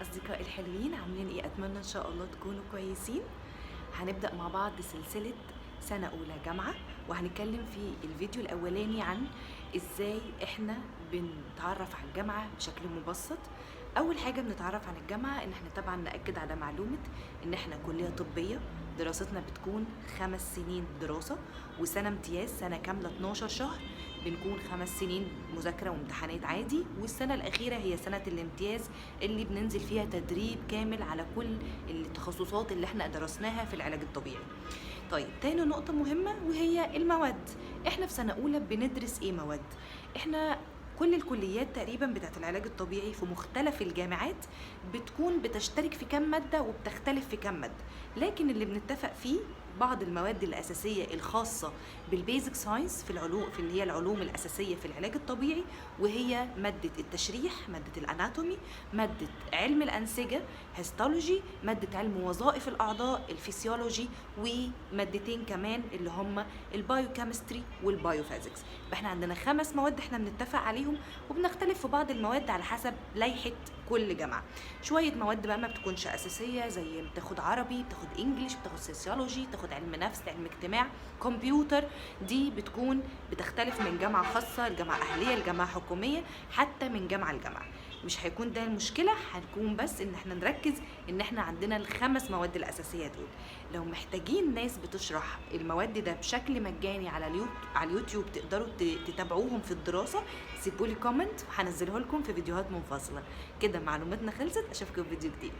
أصدقائي الحلوين عاملين إيه؟ أتمنى إن شاء الله تكونوا كويسين. هنبدأ مع بعض سلسلة سنة أولى جامعة، وهنتكلم في الفيديو الأولاني عن إزاي إحنا بنتعرف على الجامعة بشكل مبسط. أول حاجة بنتعرف عن الجامعة إن إحنا طبعا نأكد على معلومة إن إحنا كلية طبية، دراستنا بتكون 5 سنين دراسة وسنة امتياز، سنة كاملة 12 شهر، بنكون 5 سنين مذاكرة وامتحانات عادي، والسنة الأخيرة هي سنة الامتياز اللي بننزل فيها تدريب كامل على كل التخصصات اللي احنا درسناها في العلاج الطبيعي. طيب، تاني نقطة مهمة وهي المواد. احنا في سنة أولى بندرس ايه مواد؟ احنا كل الكليات تقريبا بتاعت العلاج الطبيعي في مختلف الجامعات بتكون بتشترك في كام مادة وبتختلف في كام مادة، لكن اللي بنتفق فيه بعض المواد الأساسية الخاصة بالبيزك ساينس في العلوم، في اللي هي العلوم الأساسية في العلاج الطبيعي، وهي مادة التشريح، مادة الأناتومي، مادة علم الأنسجة هيستولوجي، مادة علم وظائف الأعضاء الفسيولوجي، ومادتين كمان اللي هم البايوكيمستري والبايوفيزيكس. احنا عندنا 5 مواد احنا بنتفق عليهم، وبنختلف في بعض المواد على حسب لائحة كل جامعة. شوية مواد بقى ما بتكونش أساسية، زي بتاخد عربي، بتاخد انجليش، بتاخد سيسيولوجي، بتاخد علم نفس، علم اجتماع، كمبيوتر. دي بتكون بتختلف من جامعة خاصة لجامعة أهلية لجامعة حكومية، حتى من جامعة لجامعة. مش هيكون ده المشكلة، هنكون بس ان احنا نركز ان احنا عندنا ال5 مواد الأساسية دول. لو محتاجين ناس بتشرح المواد ده بشكل مجاني على اليوتيوب تقدروا تتابعوهم في الدراسة، سيبولي كومنت وهنزله لكم في فيديوهات منفصلة. كده معلوماتنا خلصت، اشوفكم في فيديو جديد.